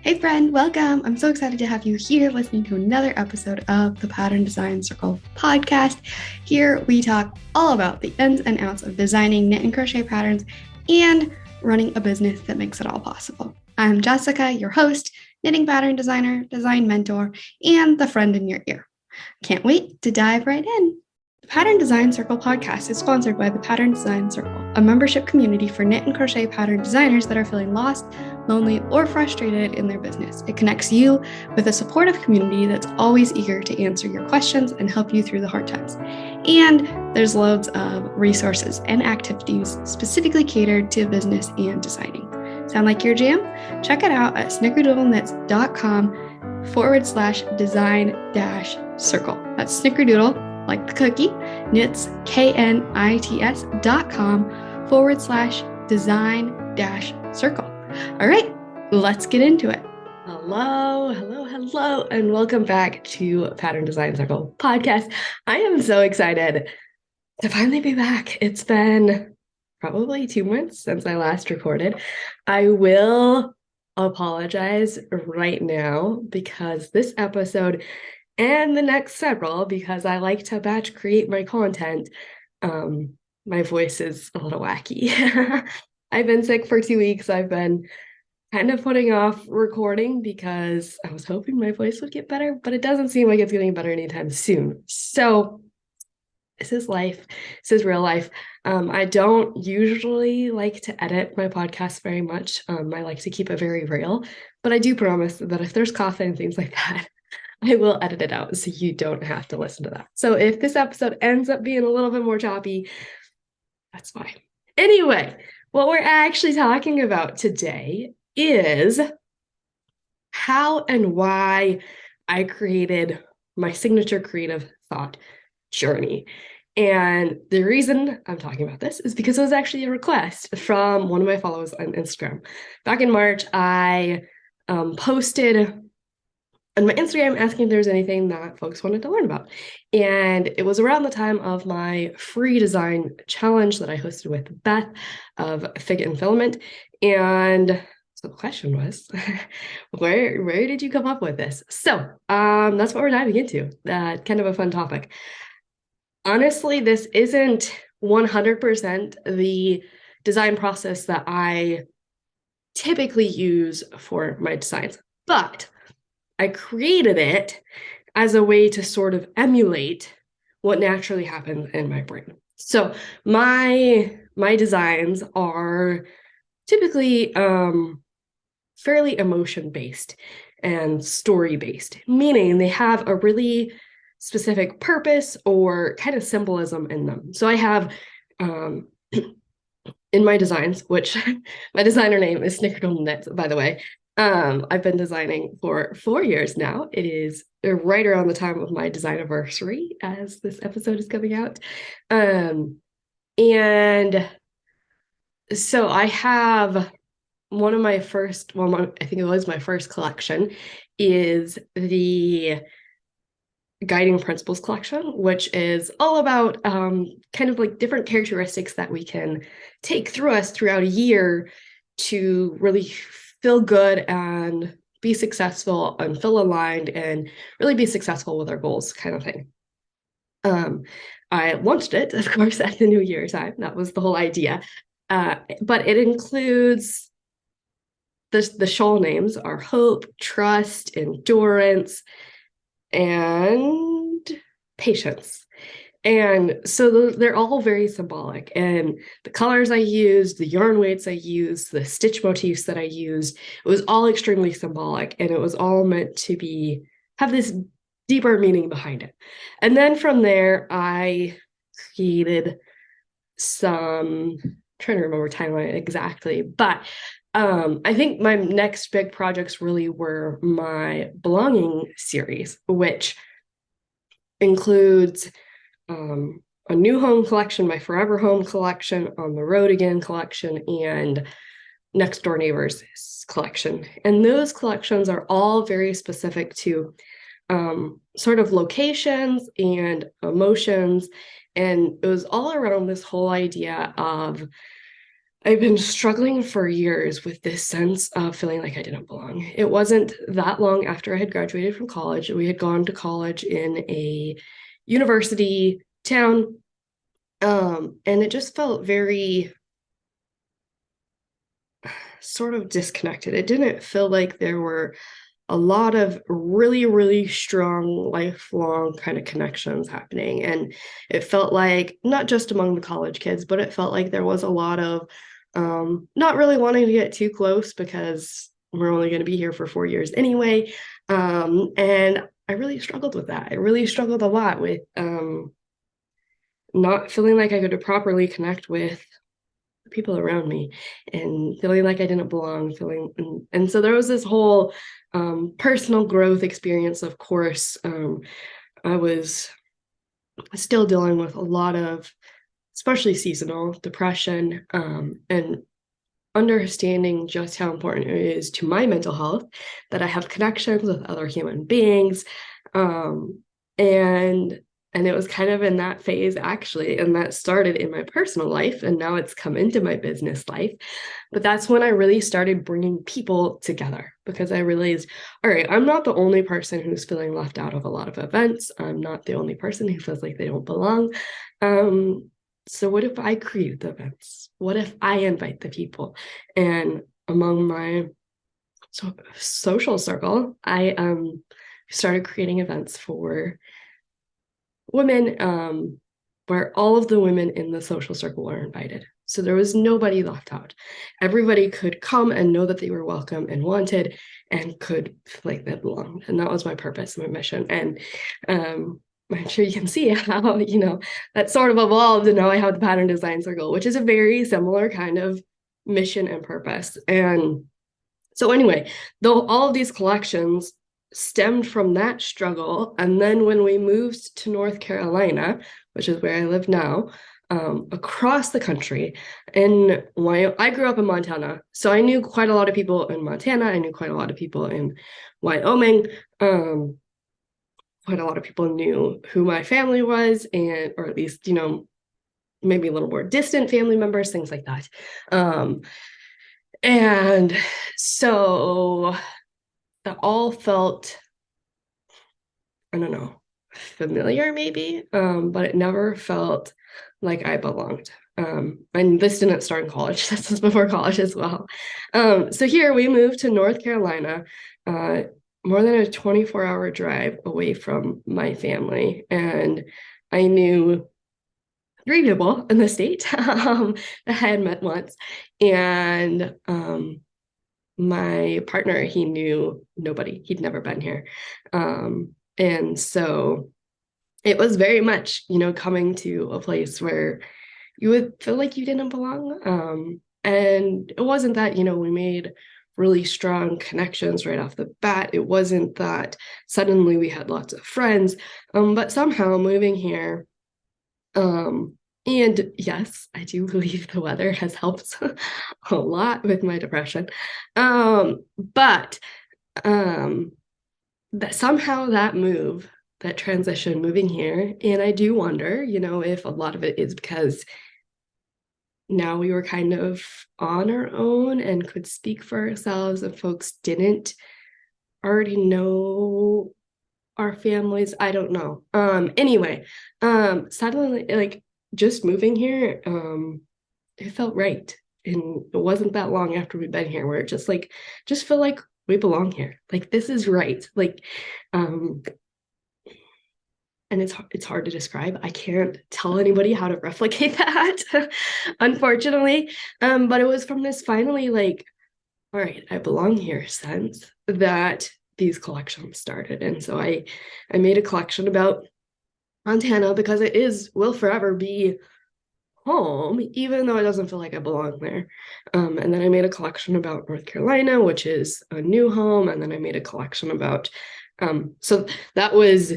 Hey friend, welcome. I'm so excited to have you here listening to another episode of the Pattern Design Circle podcast. Here we talk all about the ins and outs of designing knit and crochet patterns and running a business that makes it all possible. I'm Jessica, your host, knitting pattern designer, design mentor, and the friend in your ear. Can't wait to dive right in. The Pattern Design Circle podcast is sponsored by the Pattern Design Circle, a membership community for knit and crochet pattern designers that are feeling lost, lonely, or frustrated in their business. It connects you with a supportive community that's always eager to answer your questions and help you through the hard times. And there's loads of resources and activities specifically catered to business and designing. Sound like your jam? Check it out at snickerdoodleknits.com/design-circle. That's snickerdoodle, like the cookie, knits, knits.com/design-circle. All right, let's get into it. Hello, and welcome back to Pattern Design Circle podcast. I am so excited to finally be back. It's been probably 2 months since I last recorded. I will apologize right now because this episode and the next several, because I like to batch create my content, my voice is a little wacky. I've been sick for 2 weeks. I've been kind of putting off recording because I was hoping my voice would get better, but it doesn't seem like it's getting better anytime soon. So this is life. This is real life. I don't usually like to edit my podcast very much. I like to keep it very real, but I do promise that if there's coughing and things like that, I will edit it out so you don't have to listen to that. So if this episode ends up being a little bit more choppy, that's fine. Anyway, what we're actually talking about today is how and why I created my signature creative thought journey. And the reason I'm talking about this is because it was actually a request from one of my followers on Instagram. Back in March, I posted on my Instagram asking if there's anything that folks wanted to learn about. And it was around the time of my free design challenge that I hosted with Beth of Fig and Filament. And so the question was, where did you come up with this? So that's what we're diving into. Kind of a fun topic. Honestly, this isn't 100% the design process that I typically use for my designs, but I created it as a way to sort of emulate what naturally happens in my brain. So my designs are typically fairly emotion-based and story-based, meaning they have a really specific purpose or kind of symbolism in them. So I have in my designs, which my designer name is Snickerdoodle Knits, by the way. I've been designing for 4 years now. It is right around the time of my design anniversary as this episode is coming out. And so I have one of my first, I think it was my first collection, is the Guiding Principles collection, which is all about kind of like different characteristics that we can take through us throughout a year to really feel good and be successful and feel aligned and really be successful with our goals, kind of thing. I launched it, of course, at the New Year time. That was the whole idea. But it includes the shawl names are hope, trust, endurance, and patience. And so they're all very symbolic. And the colors I used, the yarn weights I used, the stitch motifs that I used, it was all extremely symbolic. And it was all meant to have this deeper meaning behind it. And then from there, I created I'm trying to remember timeline exactly, but I think my next big projects really were my belonging series, which includes a new home collection, my forever home collection, on the road again collection, and next door neighbors collection. And those collections are all very specific to sort of locations and emotions. And it was all around this whole idea of I've been struggling for years with this sense of feeling like I didn't belong. It wasn't that long after I had graduated from college. We had gone to college in a university town, and it just felt very sort of disconnected. It didn't feel like there were a lot of really, really strong, lifelong kind of connections happening. And it felt like not just among the college kids, but it felt like there was a lot of not really wanting to get too close because we're only going to be here for 4 years anyway. And I really struggled with that. I really struggled a lot with not feeling like I could properly connect with people around me and feeling like I didn't belong, and so there was this whole personal growth experience, of course. I was still dealing with a lot of, especially seasonal depression, and understanding just how important it is to my mental health that I have connections with other human beings. Um, and and it was kind of in that phase actually, and that started in my personal life, and now it's come into my business life. But that's when I really started bringing people together because I realized, all right, I'm not the only person who's feeling left out of a lot of events. I'm not the only person who feels like they don't belong. So what if I create the events? What if I invite the people? And among my social circle, I started creating events for women, where all of the women in the social circle were invited. So there was nobody left out. Everybody could come and know that they were welcome and wanted and could feel like they belonged. And that was my purpose, my mission. And I'm sure you can see how, that sort of evolved. And now I have the Pattern Design Circle, which is a very similar kind of mission and purpose. And so anyway, though all of these collections stemmed from that struggle. And then when we moved to North Carolina, which is where I live now, across the country, I grew up in Montana. So I knew quite a lot of people in Montana. I knew quite a lot of people in Wyoming. Quite a lot of people knew who my family was, or at least, maybe a little more distant family members, things like that. And so that all felt, I don't know, familiar maybe, but it never felt like I belonged. And this didn't start in college. This was before college as well. So here we moved to North Carolina, more than a 24-hour drive away from my family. And I knew 3 people in the state that I had met once. And my partner, he knew nobody. He'd never been here. And so it was very much, coming to a place where you would feel like you didn't belong. And it wasn't that, we made really strong connections right off the bat. It wasn't that suddenly we had lots of friends, but somehow moving here, and yes, I do believe the weather has helped a lot with my depression. But that somehow that transition moving here, and I do wonder, if a lot of it is because now we were kind of on our own and could speak for ourselves, and folks didn't already know our families. I don't know. Anyway, suddenly, like, just moving here, it felt right. And it wasn't that long after we'd been here where it just felt like we belong here. Like, this is right. Like, and it's hard to describe. I can't tell anybody how to replicate that, unfortunately. But it was from this finally, like, all right, I belong here sense that these collections started. And so I made a collection about Montana because will forever be home, even though it doesn't feel like I belong there. And then I made a collection about North Carolina, which is a new home. And then I made a collection about, so that was,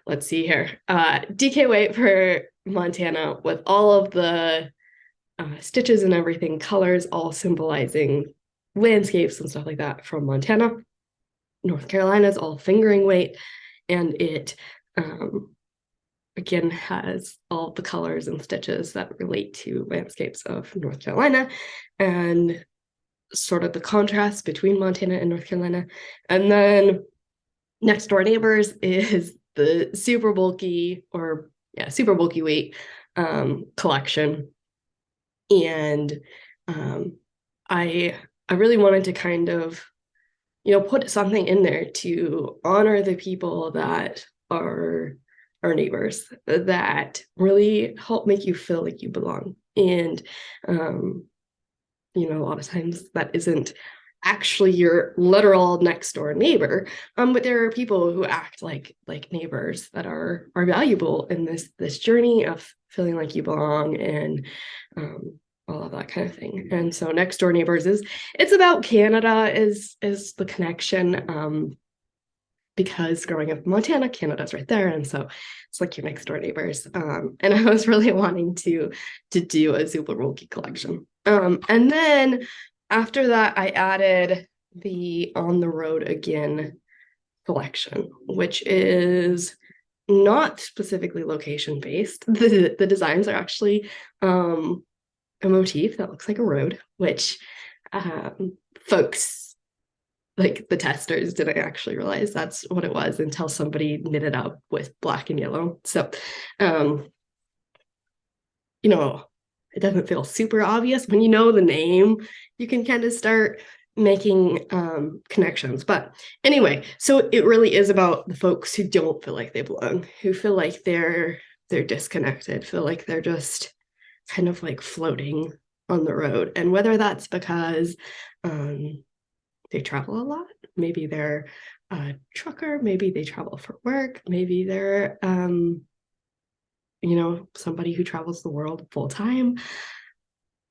let's see here, DK White for Montana with all of the stitches and everything, colors, all symbolizing landscapes and stuff like that from Montana. North Carolina is all fingering weight, and it again has all the colors and stitches that relate to landscapes of North Carolina and sort of the contrast between Montana and North Carolina. And then Next Door Neighbors is the super bulky weight collection. And I really wanted to kind of, put something in there to honor the people that are our neighbors that really help make you feel like you belong. And a lot of times that isn't actually your literal next door neighbor, but there are people who act like neighbors that are valuable in this journey of feeling like you belong and all of that kind of thing. And so Next Door Neighbors it's about Canada is the connection, because growing up in Montana, Canada's right there, and so it's like your next door neighbors. And I was really wanting to do a Zubarulki collection. And then after that, I added the On the Road Again collection, which is not specifically location based. The designs are actually a motif that looks like a road, which folks like the testers didn't actually realize that's what it was until somebody knit it up with black and yellow. So, it doesn't feel super obvious. When you know the name, you can kind of start making connections. But anyway, so it really is about the folks who don't feel like they belong, who feel like they're disconnected, feel like they're just kind of like floating on the road. And whether that's because they travel a lot, maybe they're a trucker, maybe they travel for work, maybe they're somebody who travels the world full time,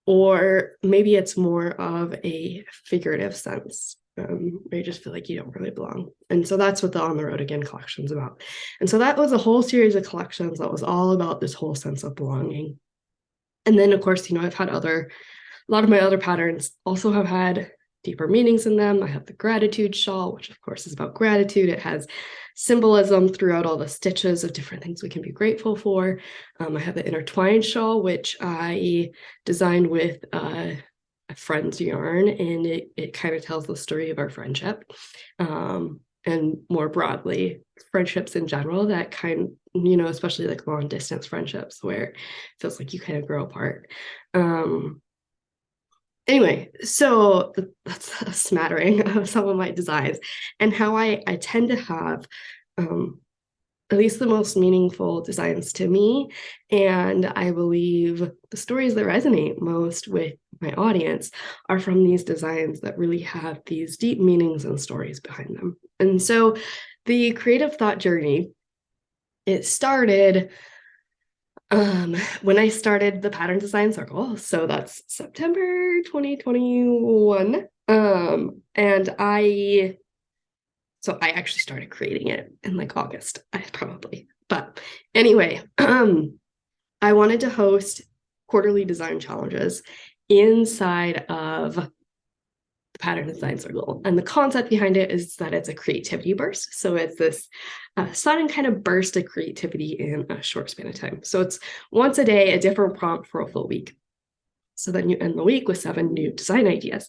or maybe it's more of a figurative sense, where you just feel like you don't really belong. And so that's what the On the Road Again collection is about. And so that was a whole series of collections that was all about this whole sense of belonging. And then, of course, I've had a lot of my other patterns also have had deeper meanings in them. I have the gratitude shawl, which of course is about gratitude. It has symbolism throughout all the stitches of different things we can be grateful for. I have the intertwined shawl, which I designed with a friend's yarn, and it kind of tells the story of our friendship. And more broadly, friendships in general that especially like long distance friendships where it feels like you kind of grow apart. Anyway, so that's a smattering of some of my designs and how I tend to have at least the most meaningful designs to me. And I believe the stories that resonate most with my audience are from these designs that really have these deep meanings and stories behind them. And so the creative thought journey, it started when I started the Pattern Design Circle. So that's September 2021. And I actually started creating it in like August, But anyway, I wanted to host quarterly design challenges inside of the Pattern Design Circle. And the concept behind it is that it's a creativity burst. So it's this sudden kind of burst of creativity in a short span of time. So it's once a day, a different prompt for a full week. So then you end the week with 7 new design ideas.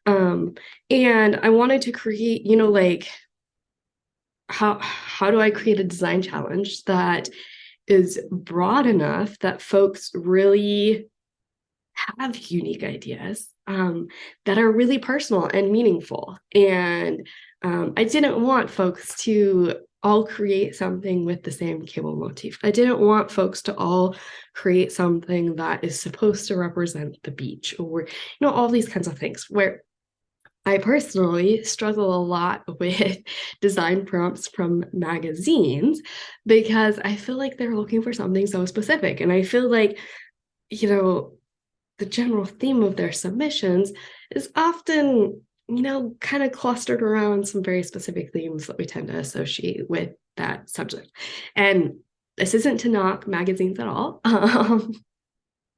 And I wanted to create, like, how do I create a design challenge that is broad enough that folks really have unique ideas that are really personal and meaningful. And I didn't want folks to all create something with the same cable motif. I didn't want folks to all create something that is supposed to represent the beach or, all these kinds of things, where I personally struggle a lot with design prompts from magazines because I feel like they're looking for something so specific. And I feel like, the general theme of their submissions is often, kind of clustered around some very specific themes that we tend to associate with that subject. And this isn't to knock magazines at all.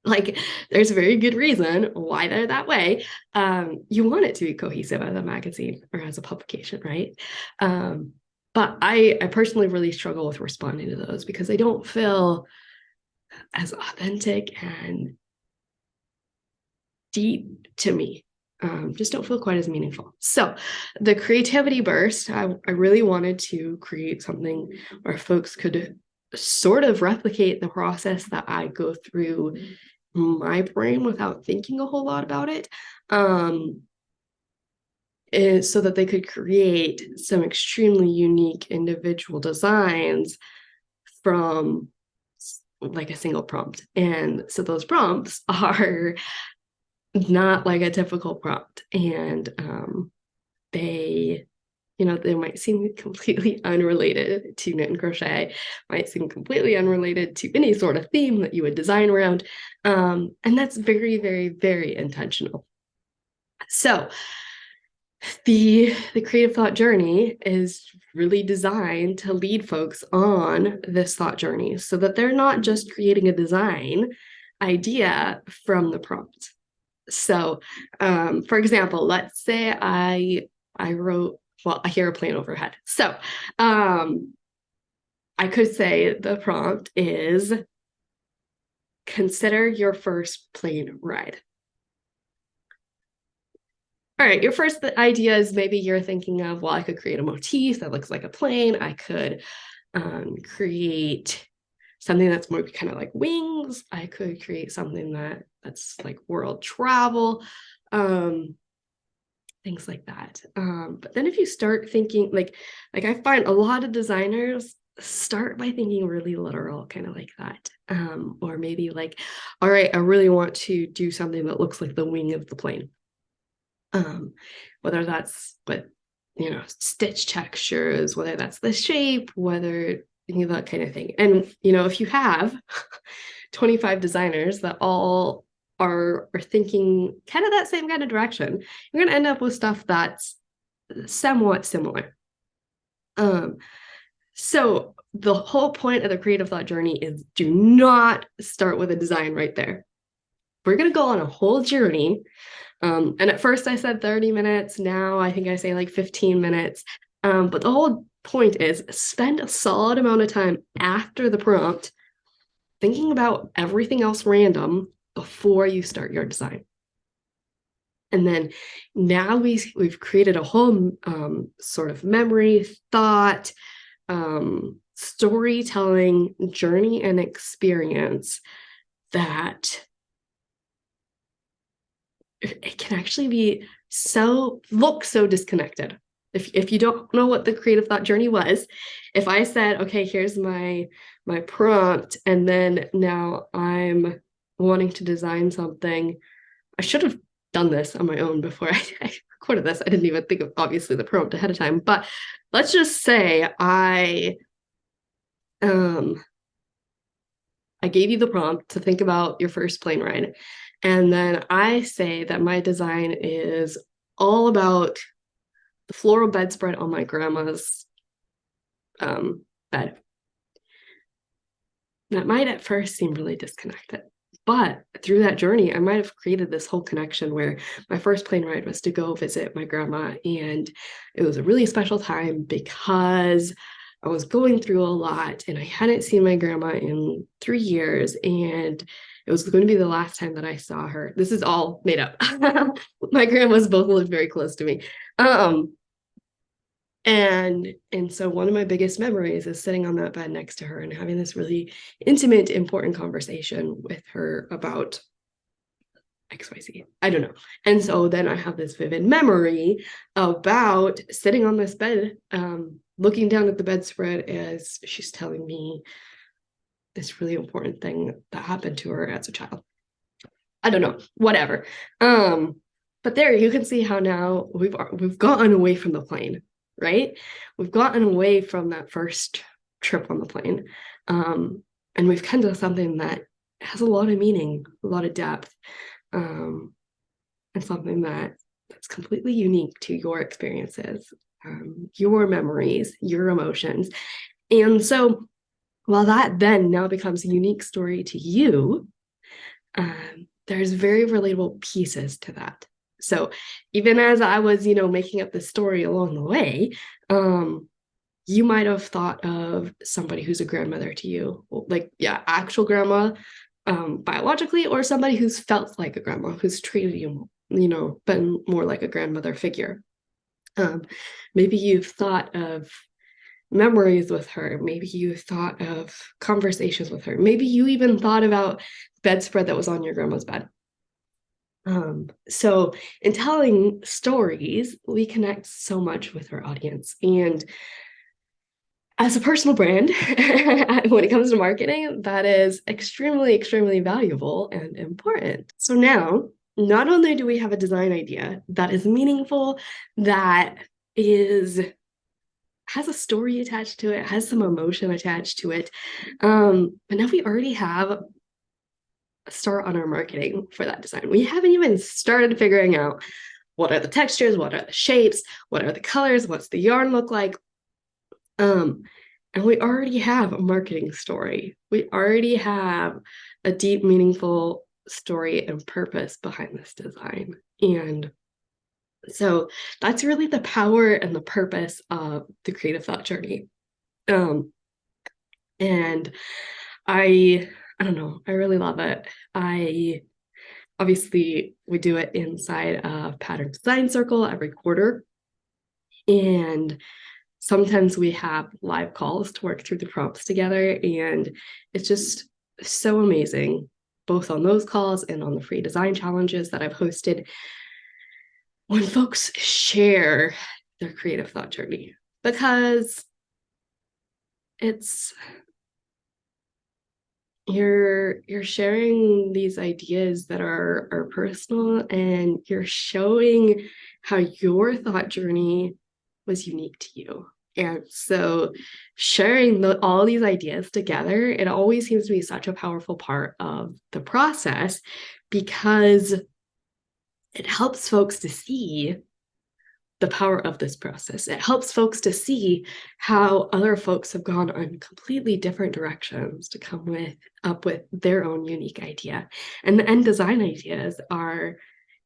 Like, there's a very good reason why they're that way. You want it to be cohesive as a magazine or as a publication, right? But I personally really struggle with responding to those because they don't feel as authentic and deep to me. Just don't feel quite as meaningful. So the creativity burst, I really wanted to create something where folks could sort of replicate the process that I go through my brain without thinking a whole lot about it. Is so that they could create some extremely unique individual designs from like a single prompt. And so those prompts are not like a typical prompt. And they, they might seem completely unrelated to knit and crochet, might seem completely unrelated to any sort of theme that you would design around. And that's very, very, very intentional. So the creative thought journey is really designed to lead folks on this thought journey so that they're not just creating a design idea from the prompt. So, for example, let's say I wrote, well, I hear a plane overhead. So, I could say the prompt is consider your first plane ride. All right, your first idea is maybe you're thinking of, well, I could create a motif that looks like a plane. I could create something that's more kind of like wings. I could create something that's like world travel, things like that. But then if you start thinking, like I find a lot of designers start by thinking really literal, kind of like that. Or maybe like, all right, I really want to do something that looks like the wing of the plane. Whether that's stitch textures, whether that's the shape, whether that kind of thing. And if you have 25 designers that all are thinking kind of that same kind of direction, you're going to end up with stuff that's somewhat similar. So the whole point of the creative thought journey is do not start with a design right there. We're going to go on a whole journey. And at first I said 30 minutes. Now I think I say like 15 minutes. But the whole point is spend a solid amount of time after the prompt thinking about everything else random before you start your design. And then now we've created a whole sort of memory, thought, storytelling journey and experience that it can actually be look so disconnected. If you don't know what the creative thought journey was, if I said, okay, here's my prompt, and then now I'm wanting to design something, I should have done this on my own before I recorded this. I didn't even think of obviously the prompt ahead of time, but let's just say I gave you the prompt to think about your first plane ride. And then I say that my design is all about the floral bedspread on my grandma's bed. That might at first seem really disconnected. But through that journey, I might have created this whole connection where my first plane ride was to go visit my grandma. And it was a really special time because I was going through a lot and I hadn't seen my grandma in 3 years. And it was going to be the last time that I saw her. This is all made up. My grandmas both lived very close to me. And so one of my biggest memories is sitting on that bed next to her and having this really intimate, important conversation with her about XYZ. I don't know. And so then I have this vivid memory about sitting on this bed, looking down at the bedspread as she's telling me this really important thing that happened to her as a child. I don't know, whatever. But there you can see how now we've gotten away from the plane, right? We've gotten away from that first trip on the plane. And we've come to something that has a lot of meaning, a lot of depth, and something that's completely unique to your experiences, your memories, your emotions. And so while that then now becomes a unique story to you, there's very relatable pieces to that. So even as I was, making up the story along the way, you might have thought of somebody who's a grandmother to you, like, yeah, actual grandma, biologically, or somebody who's felt like a grandma, who's treated you, been more like a grandmother figure. Maybe you've thought of memories with her. Maybe you thought of conversations with her. Maybe you even thought about bedspread that was on your grandma's bed. So in telling stories, we connect so much with our audience. And as a personal brand, when it comes to marketing, that is extremely, extremely valuable and important. So now, not only do we have a design idea that is meaningful, that is has a story attached to it, has some emotion attached to it, but now we already have a start on our marketing for that design. We haven't even started figuring out what are the textures, what are the shapes, what are the colors, what's the yarn look like. And we already have a marketing story. We already have a deep, meaningful story and purpose behind this design. And so that's really the power and the purpose of the creative thought journey. And I don't know, I really love it. Obviously we do it inside of Pattern Design Circle every quarter. And sometimes we have live calls to work through the prompts together, and it's just so amazing, both on those calls and on the free design challenges that I've hosted, when folks share their creative thought journey, because it's you're sharing these ideas that are personal, and you're showing how your thought journey was unique to you. And so sharing all these ideas together, it always seems to be such a powerful part of the process, because it helps folks to see the power of this process. It helps folks to see how other folks have gone on completely different directions to come up with their own unique idea. And the end design ideas are,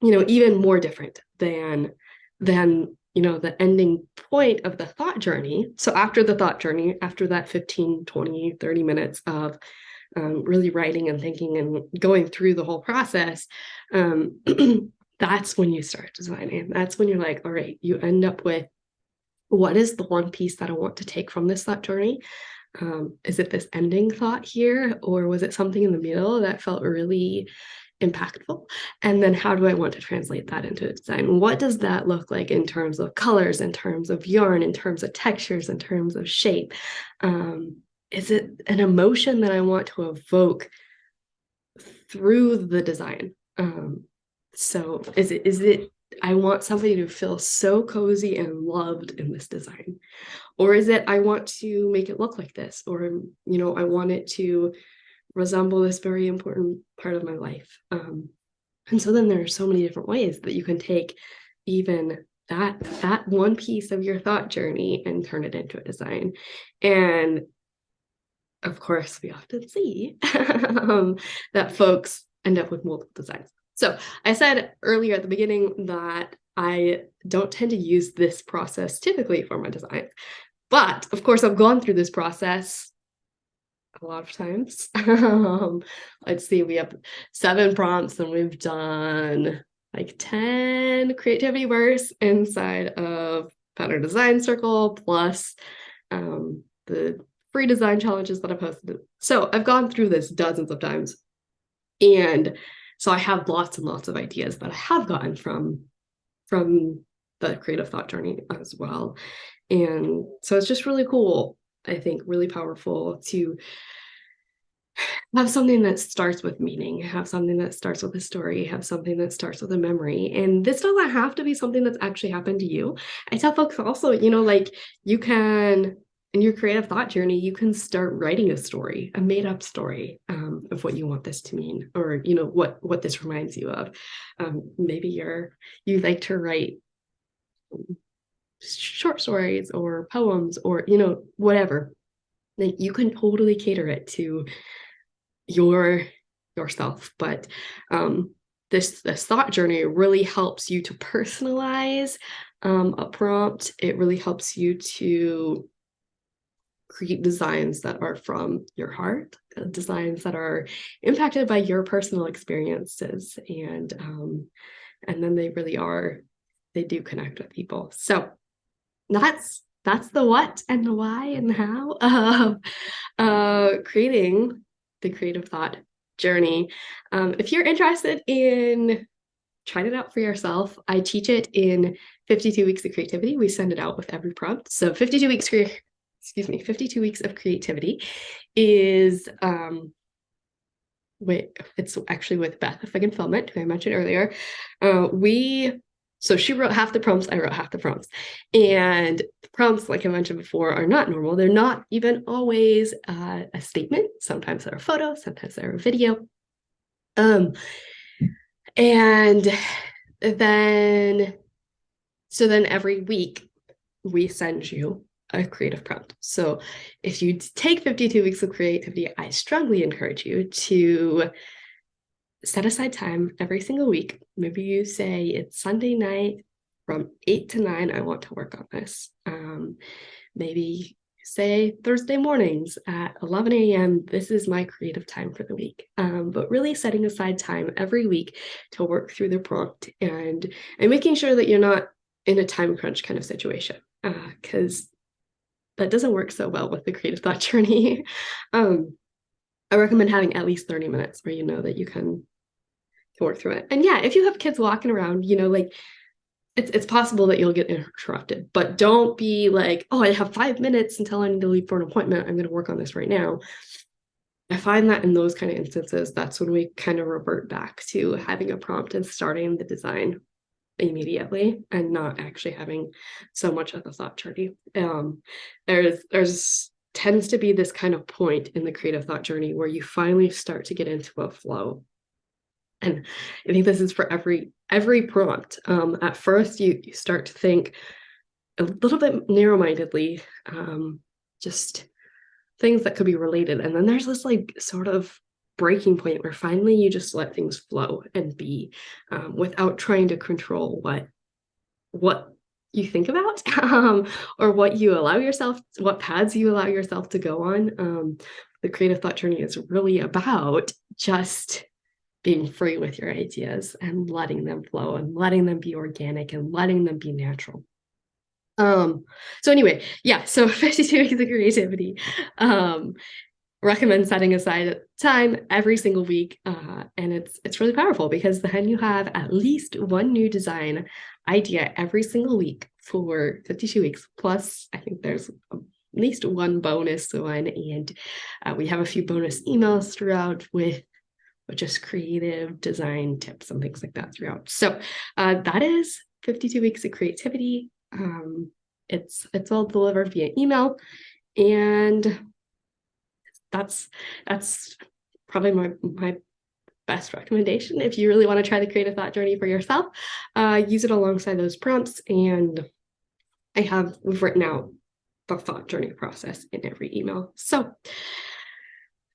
even more different than the ending point of the thought journey. So after the thought journey, after that 15, 20, 30 minutes of really writing and thinking and going through the whole process, that's when you start designing. That's when you're like, all right, you end up with, what is the one piece that I want to take from this thought journey? Is it this ending thought here, or was it something in the middle that felt really impactful? And then how do I want to translate that into design? What does that look like in terms of colors, in terms of yarn, in terms of textures, in terms of shape? Is it an emotion that I want to evoke through the design? So is it I want somebody to feel so cozy and loved in this design? Or is it, I want to make it look like this, or I want it to resemble this very important part of my life. And so then there are so many different ways that you can take even that one piece of your thought journey and turn it into a design. And of course, we often see that folks end up with multiple designs. So I said earlier at the beginning that I don't tend to use this process typically for my designs. But of course, I've gone through this process a lot of times. Let's see, we have 7 prompts, and we've done like 10 creativity bursts inside of Pattern Design Circle, plus the free design challenges that I've posted. So I've gone through this dozens of times. And so I have lots and lots of ideas that I have gotten from the creative thought journey as well. And so it's just really cool, I think, really powerful to have something that starts with meaning, have something that starts with a story, have something that starts with a memory. And this doesn't have to be something that's actually happened to you. I tell folks also, like, you can, in your creative thought journey, you can start writing a story, a made-up story of what you want this to mean, or what this reminds you of. Maybe you like to write short stories or poems, or whatever. Then you can totally cater it to yourself. But this thought journey really helps you to personalize a prompt. It really helps you to create designs that are from your heart, designs that are impacted by your personal experiences. And then they really are, they do connect with people. So that's the what and the why and the how of creating the creative thought journey. If you're interested in trying it out for yourself, I teach it in 52 weeks of creativity. We send it out with every prompt. So 52 weeks 52 weeks of creativity is it's actually with Beth Figan-Filment, who I mentioned earlier. So she wrote half the prompts, I wrote half the prompts. And the prompts, like I mentioned before, are not normal. They're not even always a statement. Sometimes they're a photo, sometimes they're a video. And then every week we send you a creative prompt. So if you take 52 weeks of creativity, I strongly encourage you to set aside time every single week. Maybe you say it's Sunday night from 8 to 9, I want to work on this. Maybe say Thursday mornings at 11 a.m., this is my creative time for the week. But really setting aside time every week to work through the prompt and making sure that you're not in a time crunch kind of situation, because that doesn't work so well with the creative thought journey. I recommend having at least 30 minutes where you know that you can work through it. And yeah, if you have kids walking around, like it's possible that you'll get interrupted, but don't be like, oh, I have 5 minutes until I need to leave for an appointment. I'm going to work on this right now. I find that in those kind of instances, that's when we kind of revert back to having a prompt and starting the design immediately and not actually having so much of the thought journey. There's tends to be this kind of point in the creative thought journey where you finally start to get into a flow. And I think this is for every prompt. At first, you start to think a little bit narrow-mindedly, just things that could be related. And then there's this like sort of breaking point where finally you just let things flow and be, without trying to control what you think about, or what paths you allow yourself to go on. The creative thought journey is really about just being free with your ideas and letting them flow and letting them be organic and letting them be natural. So anyway, yeah, so 52 weeks of creativity. Recommend setting aside time every single week. And it's really powerful because then you have at least one new design idea every single week for 52 weeks. Plus, I think there's at least one bonus one. And we have a few bonus emails throughout with just creative design tips and things like that throughout. So that is 52 weeks of creativity. It's all delivered via email, and that's probably my best recommendation. If you really want to try the creative thought journey for yourself, use it alongside those prompts. And we've written out the thought journey process in every email. So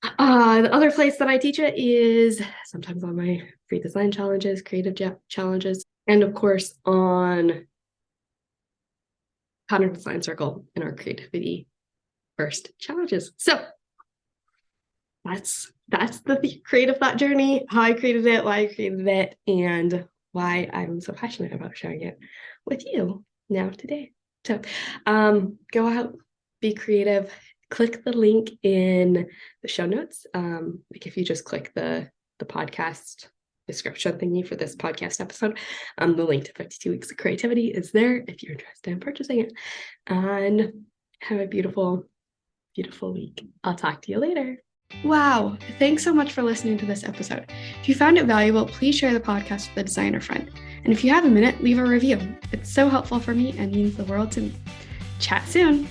the other place that I teach it is sometimes on my free design challenges, creative challenges, and of course on Pattern Design Circle in our creativity first challenges. So that's the creative thought journey, how I created it, why I created it, and why I'm so passionate about sharing it with you now today. So go out, be creative. Click the link in the show notes. Like if you just click the podcast description thingy for this podcast episode, the link to 52 weeks of creativity is there if you're interested in purchasing it. And have a beautiful, beautiful week. I'll talk to you later. Wow, thanks so much for listening to this episode. If you found it valuable, please share the podcast with a designer friend. And if you have a minute, leave a review. It's so helpful for me and means the world to me. Chat soon.